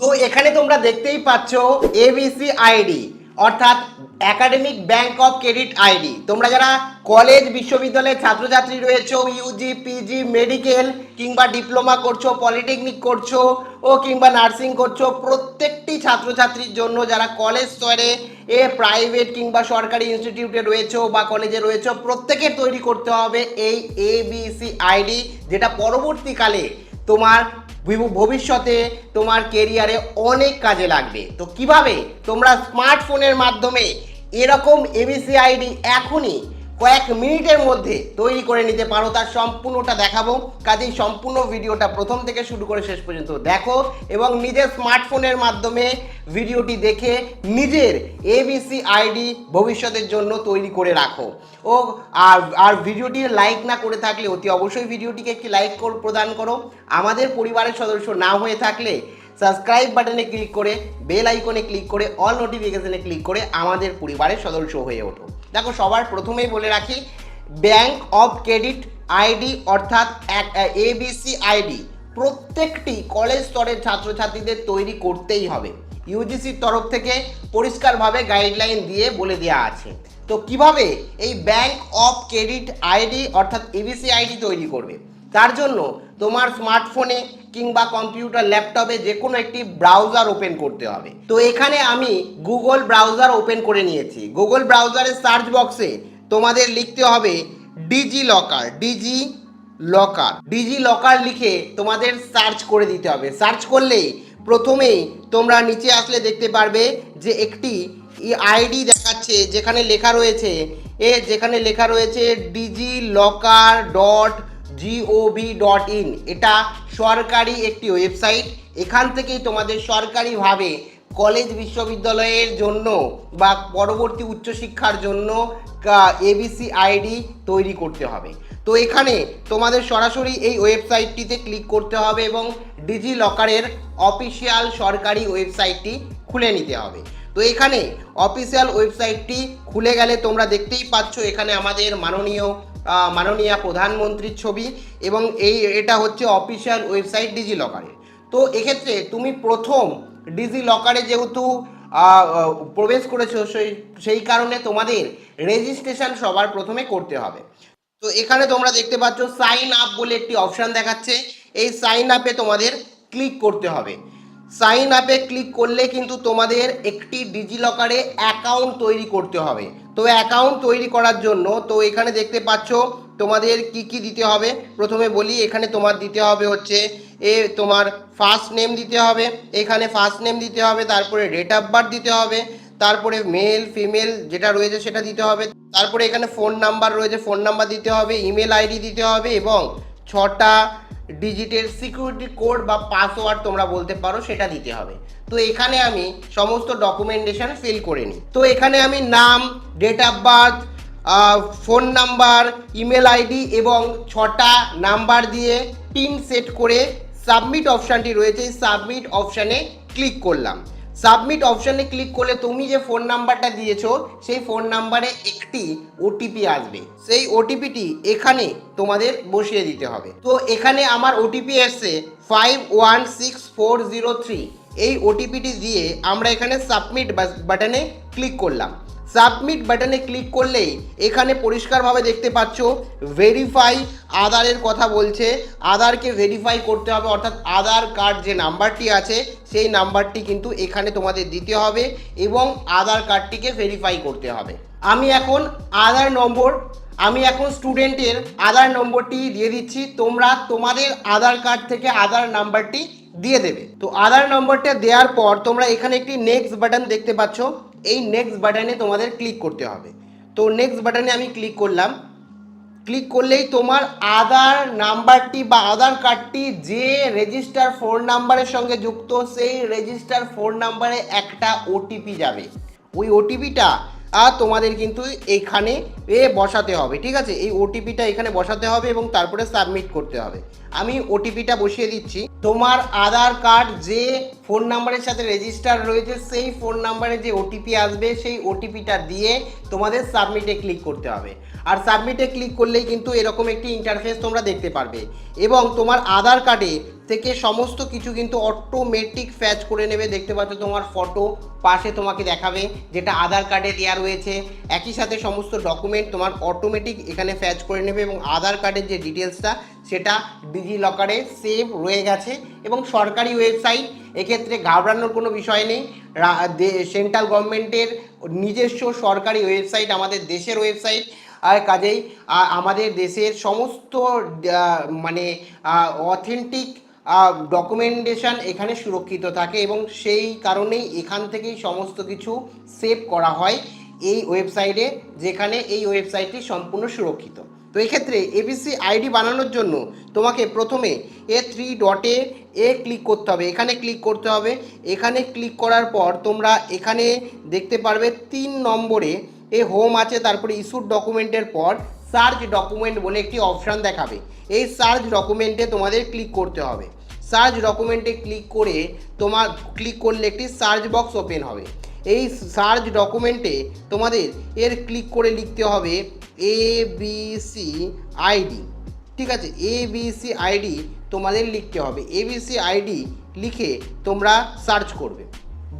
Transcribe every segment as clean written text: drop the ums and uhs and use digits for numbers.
তো এখানে তোমরা দেখতেই পাচ্ছ এবিসি আইডি অর্থাৎ academic bank of credit ID. তোমরা যারা কলেজ বিশ্ববিদ্যালয়ের ছাত্রছাত্রী রয়েছো, ইউজি পিজি মেডিকেল কিংবা ডিপ্লোমা করছো, পলিটেকনিক করছো ও কিংবা নার্সিং করছো, প্রত্যেকটি ছাত্রছাত্রীর জন্য যারা কলেজ স্তরে প্রাইভেট কিংবা সরকারি ইনস্টিটিউটে রয়েছো বা কলেজে রয়েছো, প্রত্যেকের তৈরি করতে হবে এই এবিসি আইডি, যেটা পরবর্তীকালে তোমার ভবিষ্যতে তোমার কেরিয়ারে অনেক কাজে লাগবে। তো কিভাবে তোমরা স্মার্টফোনের মাধ্যমে এরকম এবিসি আইডি এখনই কয়েক মিনিটের মধ্যে তৈরি করে নিতে পারো তার সম্পূর্ণটা দেখাবো। কাজেই সম্পূর্ণ ভিডিওটা প্রথম থেকে শুরু করে শেষ পর্যন্ত দেখো এবং নিজের স্মার্টফোনের মাধ্যমে ভিডিওটি দেখে নিজের এবিসি আইডি ভবিষ্যতের জন্য তৈরি করে রাখো। ও আর ভিডিওটি লাইক না করে থাকলে অতি অবশ্যই ভিডিওটিকে একটি লাইক প্রদান করো। আমাদের পরিবারের সদস্য না হয়ে থাকলে সাবস্ক্রাইব বাটনে ক্লিক করে বেল আইকনে ক্লিক করে অল নোটিফিকেশনে ক্লিক করে আমাদের পরিবারের সদস্য হয়ে ওঠো। দেখো, সবার প্রথমেই বলে রাখি, ব্যাংক অফ ক্রেডিট আইডি অর্থাৎ এবিসি আইডি প্রত্যেকটি কলেজ স্তরের ছাত্রছাত্রীদের তৈরি করতেই হবে। ইউজিসির তরফ থেকে পরিষ্কারভাবে গাইডলাইন দিয়ে বলে দেওয়া আছে। তো কিভাবে এই ব্যাংক অফ ক্রেডিট আইডি অর্থাৎ এবিসি আইডি তৈরি করবে, তার জন্য তোমার স্মার্টফোনে কিংবা কম্পিউটার ল্যাপটপে যে কোনো একটি ব্রাউজার ওপেন করতে হবে। তো এখানে আমি গুগল ব্রাউজার ওপেন করে নিয়েছি। গুগল ব্রাউজারের সার্চ বক্সে তোমাদের লিখতে হবে ডিজি লকার লিখে তোমাদের সার্চ করে দিতে হবে। সার্চ করলেই প্রথমেই তোমরা নিচে আসলে দেখতে পারবে যে একটি আইডি দেখাচ্ছে যেখানে লেখা রয়েছে digilokar.gov.in। এটা সরকারি একটি ওয়েবসাইট। এখান থেকেই তোমাদের সরকারিভাবে কলেজ বিশ্ববিদ্যালয়ের জন্য বা পরবর্তী উচ্চশিক্ষার জন্য এবিসি আইডি তৈরি করতে হবে। তো এখানে তোমাদের সরাসরি এই ওয়েবসাইটটিতে ক্লিক করতে হবে এবং ডিজি লকারের অফিসিয়াল সরকারি ওয়েবসাইটটি খুলে নিতে হবে। তো এখানে অফিসিয়াল ওয়েবসাইটটি খুলে গেলে তোমরা দেখতেই পাচ্ছ এখানে আমাদের মাননীয় প্রধানমন্ত্রীর ছবি এবং এটা হচ্ছে অফিসিয়াল ওয়েবসাইট ডিজি লকারের। তো এক্ষেত্রে তুমি প্রথম ডিজি লকারে যেহেতু প্রবেশ করেছো, সেই কারণে তোমাদের রেজিস্ট্রেশন সবার প্রথমে করতে হবে। তো এখানে তোমরা দেখতে পাচ্ছ সাইন আপ বলে একটি অপশান দেখাচ্ছে। এই সাইন আপে তোমাদের ক্লিক করতে হবে। সাইন আপে ক্লিক করলে কিন্তু তোমাদের একটি ডিজি লকারে অ্যাকাউন্ট তৈরি করতে হবে। তো অ্যাকাউন্ট তৈরি করার জন্য তো এখানে দেখতে পাচ্ছ তোমাদের কি দিতে হবে। প্রথমে বলি, এখানে তোমার দিতে হবে হচ্ছে তোমার ফার্স্ট নেম দিতে হবে, এখানে ফার্স্ট নেম দিতে হবে, তারপরে ডেট অফ বার্থ দিতে হবে, তারপরে মেল ফিমেল যেটা রয়েছে সেটা দিতে হবে, তারপরে এখানে ফোন নাম্বার রয়েছে ফোন নাম্বার দিতে হবে, ইমেল আইডি দিতে হবে এবং 6টা ডিজিটের সিকিউরিটি কোড বা পাসওয়ার্ড তোমরা বলতে পারো সেটা দিতে হবে। তো এখানে আমি সমস্ত ডকুমেন্টেশন ফিল করে নিই। তো এখানে আমি নাম, date of birth, phone number, email ID এবং 6টা নাম্বার দিয়ে পিন সেট করে সাবমিট অপশানটি রয়েছে, সাবমিট অপশানে ক্লিক করলাম। সাবমিট অপশানে ক্লিক করলে তুমি যে ফোন নাম্বারটা দিয়েছো সেই ফোন নাম্বারে একটি ওটিপি আসবে। সেই ওটিপিটি এখানে তোমাদের বসিয়ে দিতে হবে। তো এখানে আমার ওটিপি এসছে 516403। এই ওটিপিটি দিয়ে আমরা এখানে সাবমিট বাটনে ক্লিক করলাম। সাবমিট বাটনে ক্লিক করলেই এখানে পরিষ্কারভাবে দেখতে পাচ্ছ ভেরিফাই আধারের কথা বলছে। আধারকে ভেরিফাই করতে হবে, অর্থাৎ আধার কার্ড যে নাম্বারটি আছে সেই নাম্বারটি কিন্তু এখানে তোমাদের দিতে হবে এবং আধার কার্ডটিকে ভেরিফাই করতে হবে। আমি এখন স্টুডেন্টের আধার নম্বরটি দিয়ে দিচ্ছি। তোমরা তোমাদের আধার কার্ড থেকে আধার নাম্বারটি দিয়ে দেবে। তো আধার নম্বরটা দেওয়ার পর তোমরা এখানে একটি নেক্সট বাটন দেখতে পাচ্ছ। এই নেক্সট বাটনে তোমাদের ক্লিক করতে হবে। তো নেক্সট বাটনে আমি ক্লিক করলাম। ক্লিক করলেই তোমার আধার নাম্বারটি বা আধার কার্ডটি যে রেজিস্টার ফোন নাম্বারের সঙ্গে যুক্ত সেই রেজিস্টার ফোন নাম্বারে একটা ওটিপি যাবে। ওই ওটিপিটা তোমাদের কিন্তু এখানে বসাতে হবে, ঠিক আছে? এই ওটিপিটা এখানে বসাতে হবে এবং তারপরে সাবমিট করতে হবে। আমি ওটিপিটা বসিয়ে দিচ্ছি। তোমার আধার কার্ড যে ফোন নাম্বারের সাথে রেজিস্টার রয়েছে সেই ফোন নাম্বারে যে ওটিপি আসবে সেই ওটিপিটা দিয়ে তোমাদের সাবমিটে ক্লিক করতে হবে। আর সাবমিটে ক্লিক করলেই কিন্তু এরকম একটি ইন্টারফেস তোমরা দেখতে পারবে এবং তোমার আধার কার্ডে থেকে সমস্ত কিছু কিন্তু অটোমেটিক ফ্যাচ করে নেবে। দেখতে পাচ্ছ তোমার ফটো পাশে তোমাকে দেখাবে যেটা আধার কার্ডে দেওয়া রয়েছে, একই সাথে সমস্ত ডকুমেন্ট তোমার অটোমেটিক এখানে ফ্যাচ করে নেবে এবং আধার কার্ডের যে ডিটেলসটা সেটা ডিজি লকারে সেভ রয়ে গেছে এবং সরকারি ওয়েবসাইট, এক্ষেত্রে ঘাবড়ানোর কোনো বিষয় নেই। সেন্ট্রাল গভর্নমেন্টের নিজস্ব সরকারি ওয়েবসাইট, আমাদের দেশের ওয়েবসাইট, আর কাজেই আমাদের দেশের সমস্ত মানে অথেন্টিক ডকুমেন্টেশন এখানে সুরক্ষিত থাকে এবং সেই কারণেই এখান থেকেই সমস্ত কিছু সেভ করা হয় এই ওয়েবসাইটে, যেখানে এই ওয়েবসাইটটি সম্পূর্ণ সুরক্ষিত। তো এক্ষেত্রে এবিসি আইডি বানানোর জন্য তোমাকে প্রথমে থ্রি ডটে ক্লিক করতে হবে, এখানে ক্লিক করতে হবে। এখানে ক্লিক করার পর তোমরা এখানে দেখতে পারবে 3 নম্বরে হোম আছে, তারপরে ইস্যুড ডকুমেন্টের পর সার্চ ডকুমেন্ট বলে একটি অপশান দেখাবে। এই সার্চ ডকুমেন্টে তোমাদের ক্লিক করতে হবে। সার্চ ডকুমেন্টে ক্লিক করলে একটি সার্চ বক্স ওপেন হবে। এই সার্চ ডকুমেন্টে তোমাদের ক্লিক করে লিখতে হবে এবিসি আইডি, ঠিক আছে? এবিসি আইডি তোমাদের লিখতে হবে। এবিসি আইডি লিখে তোমরা সার্চ করবে।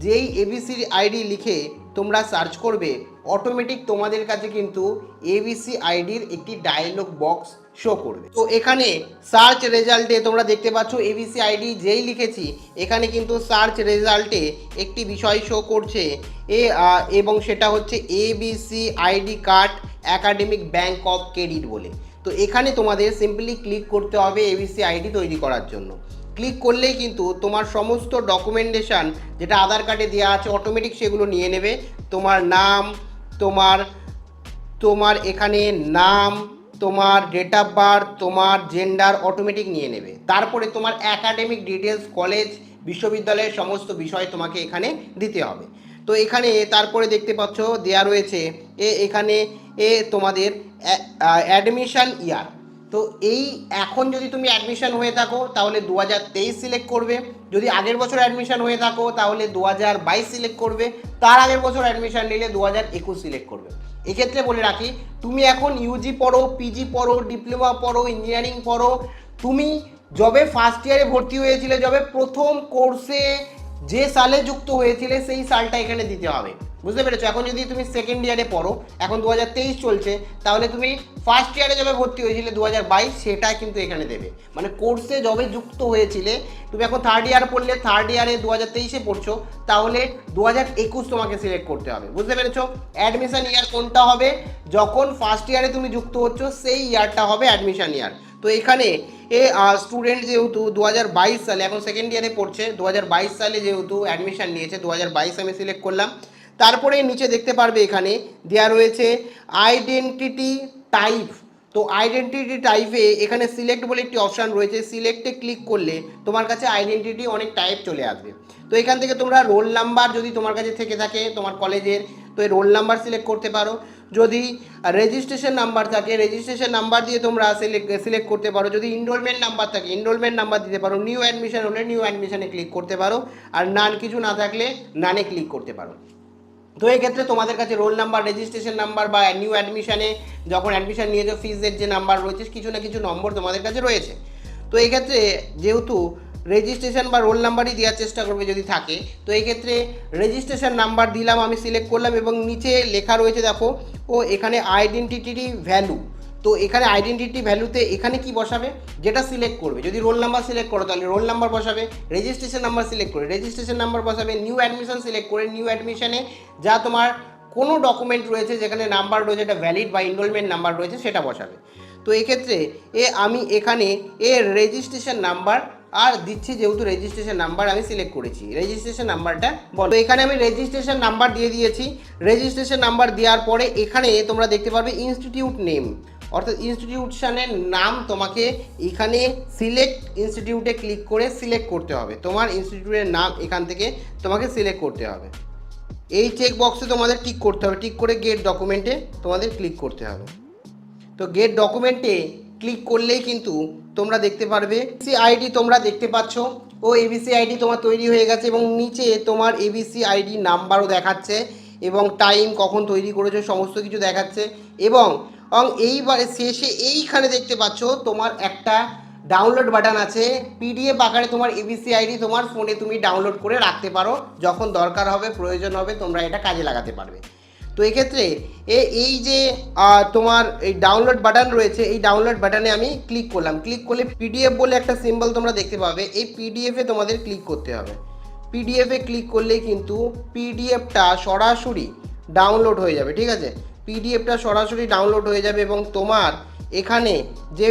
যেই এবিসি আইডি লিখে তোমরা সার্চ করবে অটোমেটিক তোমাদের কাছে কিন্তু এবিসি আইডির একটি ডায়লগ বক্স শো করবে। তো এখানে সার্চ রেজাল্টে তোমরা দেখতে পাচ্ছ এবিসি আইডি যেই লিখেছি এখানে কিন্তু সার্চ রেজাল্টে একটি বিষয় শো করছে এবং সেটা হচ্ছে ABC ID card academic bank of credit বলে। তো এখানে তোমাদের সিম্পলি ক্লিক করতে হবে এবিসি আইডি তৈরি করার জন্য। ক্লিক করলেই কিন্তু তোমার সমস্ত ডকুমেন্টেশন যেটা আধার কার্ডে দেওয়া আছে অটোমেটিক সেগুলো নিয়ে নেবে। তোমার নাম, তোমার এখানে নাম, তোমার ডেট অফ বার্থ, তোমার জেন্ডার অটোমেটিক নিয়ে নেবে। তারপরে তোমার একাডেমিক ডিটেলস, কলেজ বিশ্ববিদ্যালয়ের সমস্ত বিষয় তোমাকে এখানে দিতে হবে। তো এখানে তারপরে দেখতে পাচ্ছ দেয়া রয়েছে এখানে তোমাদের অ্যাডমিশন ইয়ার। তো এই এখন যদি তুমি অ্যাডমিশন হয়ে থাকো তাহলে 2023 সিলেক্ট করবে, যদি আগের বছর অ্যাডমিশন হয়ে থাকো তাহলে 2022 সিলেক্ট করবে, তার আগের বছর অ্যাডমিশন নিলে 2021 সিলেক্ট করবে। এক্ষেত্রে বলে রাখি, তুমি এখন ইউজি পড়ো, পিজি পড়ো, ডিপ্লোমা পড়ো, ইঞ্জিনিয়ারিং পড়ো, তুমি যবে ফার্স্ট ইয়ারে ভর্তি হয়েছিলে, যবে প্রথম কোর্সে যে সালে যুক্ত হয়েছিলে সেই সালটা এখানে দিতে হবে, বুঝতে পেরেছো? এখন যদি তুমি সেকেন্ড ইয়ারে পড়ো, এখন 2023 চলছে, তাহলে তুমি ফার্স্ট ইয়ারে যবে ভর্তি হয়েছিলে 2022 সেটা কিন্তু এখানে দেবে। মানে কোর্সে যবে যুক্ত হয়েছিলে, তুমি এখন থার্ড ইয়ার পড়লে থার্ড ইয়ারে 2023-এ পড়ছো, তাহলে 2021 তোমাকে সিলেক্ট করতে হবে, বুঝতে পেরেছো? অ্যাডমিশন ইয়ার কোনটা হবে? যখন ফার্স্ট ইয়ারে তুমি যুক্ত হচ্ছ সেই ইয়ারটা হবে অ্যাডমিশন ইয়ার। তো এখানে স্টুডেন্ট যেহেতু 2022 সালে, এখন সেকেন্ড ইয়ারে পড়ছে, 2022 সালে যেহেতু অ্যাডমিশন নিয়েছে 2022 আমি সিলেক্ট করলাম। তারপরে নিচে দেখতে পারবে এখানে দেওয়া রয়েছে আইডেন্টিটি টাইপ। তো আইডেন্টিটি টাইপে এখানে সিলেক্ট বলে একটি অপশান রয়েছে, সিলেক্টে ক্লিক করলে তোমার কাছে আইডেন্টিটি অনেক টাইপ চলে আসবে। তো এখান থেকে তোমরা রোল নাম্বার যদি তোমার কাছে থেকে থাকে তোমার কলেজের, তো এই রোল নাম্বার সিলেক্ট করতে পারো। যদি রেজিস্ট্রেশন নাম্বার থাকে রেজিস্ট্রেশন নাম্বার দিয়ে তোমরা সিলেক্ট করতে পারো। যদি এনরোলমেন্ট নাম্বার থাকে এনরোলমেন্ট নাম্বার দিতে পারো। নিউ অ্যাডমিশন হলে নিউ অ্যাডমিশনে ক্লিক করতে পারো, আর নান কিছু না থাকলে নানে ক্লিক করতে পারো। তো এই ক্ষেত্রে তোমাদের কাছে রোল নাম্বার, রেজিস্ট্রেশন নাম্বার বা নিউ অ্যাডমিশনে যখন অ্যাডমিশন নিয়েছো ফিজের যে নাম্বার রয়েছে কিছু না কিছু নম্বর তোমাদের কাছে রয়েছে। তো এই ক্ষেত্রে যেহেতু রেজিস্ট্রেশন বা রোল নাম্বারই দেওয়ার চেষ্টা করবে যদি থাকে, তো এই ক্ষেত্রে রেজিস্ট্রেশন নাম্বার দিলাম, আমি সিলেক্ট করলাম এবং নিচে লেখা রয়েছে দেখো এখানে আইডেন্টিটি ভ্যালু। তো এখানে আইডেন্টিটি ভ্যালুতে এখানে কি বসাবে যেটা সিলেক্ট করবে। যদি রোল নাম্বার সিলেক্ট করো তাহলে রোল নাম্বার বসাবে, রেজিস্ট্রেশন নাম্বার সিলেক্ট করে রেজিস্ট্রেশন নাম্বার বসাবে, নিউ অ্যাডমিশন সিলেক্ট করে নিউ অ্যাডমিশনে যা তোমার কোনো ডকুমেন্ট রয়েছে যেখানে নাম্বার রয়েছে, এটা ভ্যালিড বা এনরোলমেন্ট নাম্বার রয়েছে সেটা বসাবে। তো এক্ষেত্রে আমি এখানে রেজিস্ট্রেশন নাম্বার আর দিচ্ছি, যেহেতু রেজিস্ট্রেশন নাম্বার আমি সিলেক্ট করেছি, রেজিস্ট্রেশন নাম্বারটা বলো। তো এখানে আমি রেজিস্ট্রেশন নাম্বার দিয়ে দিয়েছি। রেজিস্ট্রেশন নাম্বার দেওয়ার পরে এখানে তোমরা দেখতে পারবে ইনস্টিটিউট নেম, অর্থাৎ ইনস্টিটিউশনের নাম তোমাকে এখানে সিলেক্ট ইনস্টিটিউটে ক্লিক করে সিলেক্ট করতে হবে। তোমার ইনস্টিটিউটের নাম এখান থেকে তোমাকে সিলেক্ট করতে হবে। এই চেক বক্সে তোমাদের টিক করতে হবে, টিক করে গেট ডকুমেন্টে তোমাদের ক্লিক করতে হবে। তো গেট ডকুমেন্টে ক্লিক করলেই কিন্তু তোমরা দেখতে পারবে। এবিসি আইডি তোমরা দেখতে পাচ্ছ, ও এবিসি আইডি তোমার তৈরি হয়ে গেছে এবং নিচে তোমার এবিসি আইডি নাম্বারও দেখাচ্ছে এবং টাইম কখন তৈরি করেছো সমস্ত কিছু দেখাচ্ছে। এবং এইবারে শেষে এইখানে দেখতে পাচ্ছ তোমার একটা ডাউনলোড বাটন আছে। পিডিএফ আকারে তোমার এবিসি আইডি তোমার ফোনে তুমি ডাউনলোড করে রাখতে পারো, যখন দরকার হবে প্রয়োজন হবে তোমরা এটা কাজে লাগাতে পারবে। তো এক্ষেত্রে এই যে তোমার এই ডাউনলোড বাটন রয়েছে, এই ডাউনলোড বাটনে আমি ক্লিক করলাম। ক্লিক করলে পিডিএফ বলে একটা সিম্বল তোমরা দেখতে পাবে, এই পিডিএফে তোমাদের ক্লিক করতে হবে। পিডিএফে ক্লিক করলেই কিন্তু পিডিএফটা সরাসরি ডাউনলোড হয়ে যাবে, ঠিক আছে? পিডিএফটা সরাসরি ডাউনলোড হয়ে যাবে এবং তোমার এখানে যে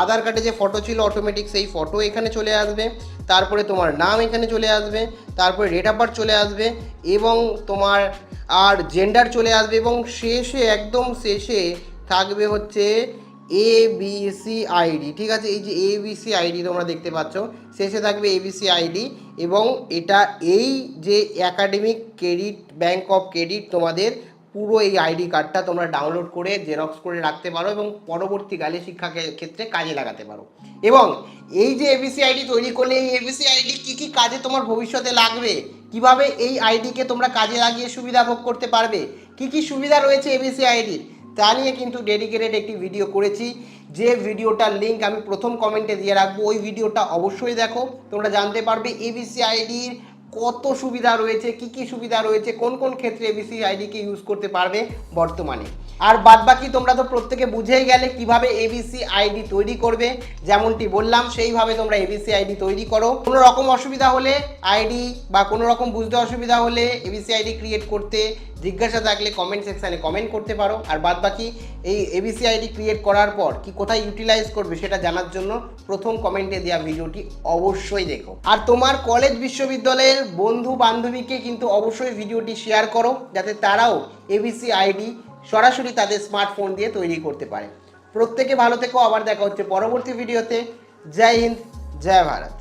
আধার কার্ডে যে ফটো ছিল অটোমেটিক সেই ফটো এখানে চলে আসবে, তারপরে তোমার নাম এখানে চলে আসবে, তারপরে ডেট অফ বার্থ চলে আসবে এবং তোমার আর জেন্ডার চলে আসবে এবং শেষে একদম শেষে থাকবে হচ্ছে এবিসি আইডি, ঠিক আছে? এই যে এবিসি আইডি তোমরা দেখতে পাচ্ছ, শেষে থাকবে এবিসি আইডি এবং এটা এই যে academic credit bank of credit তোমাদের পুরো এই আইডি কার্ডটা তোমরা ডাউনলোড করে জেরক্স করে রাখতে পারো এবং পরবর্তীকালে শিক্ষা ক্ষেত্রে কাজে লাগাতে পারো। এবং এই যে এবিসি আইডি তৈরি করলে এই এবিসি আইডি কী কী কাজে তোমার ভবিষ্যতে লাগবে, কিভাবে এই আইডিকে তোমরা কাজে লাগিয়ে সুবিধা ভোগ করতে পারবে, কি কি সুবিধা রয়েছে এবিসি আইডির, তা নিয়ে কিন্তু ডেডিকেটেড একটি ভিডিও করেছি, যে ভিডিওটার লিঙ্ক আমি প্রথম কমেন্টে দিয়ে রাখবো। ওই ভিডিওটা অবশ্যই দেখো, তোমরা জানতে পারবে এবিসি আইডির কত সুবিধা রয়েছে, কি কি সুবিধা রয়েছে, কোন কোন ক্ষেত্রে এবিসি আইডিকে ইউজ করতে পারবে বর্তমানে। আর বাদবাকি তোমরা তো প্রত্যেকে বুঝেই গেলে কিভাবে এবিসি আইডি তৈরি করবে, যেমনটি বললাম সেইভাবে তোমরা এবিসি আইডি তৈরি করো। কোনো রকম অসুবিধা হলে আইডি বা কোনো রকম বুঝতে অসুবিধা হলে এবিসি আইডি ক্রিয়েট করতে জিজ্ঞাসা থাকলে কমেন্ট সেকশানে কমেন্ট করতে পারো। আর বাদবাকি এই এবিসি আইডি ক্রিয়েট করার পর কি কোথায় ইউটিলাইজ করবে সেটা জানার জন্য প্রথম কমেন্টে দেওয়া ভিডিওটি অবশ্যই দেখো। আর তোমার কলেজ বিশ্ববিদ্যালয়ের বন্ধু বান্ধবীকে কিন্তু অবশ্যই ভিডিওটি শেয়ার করো, যাতে তারাও এবিসি আইডি সরাসরি তাদের স্মার্টফোন দিয়ে তৈরি করতে পারে। প্রত্যেকে ভালো থেকো, আবার দেখা হচ্ছে পরবর্তী ভিডিওতে। জয় হিন্দ, জয় ভারত।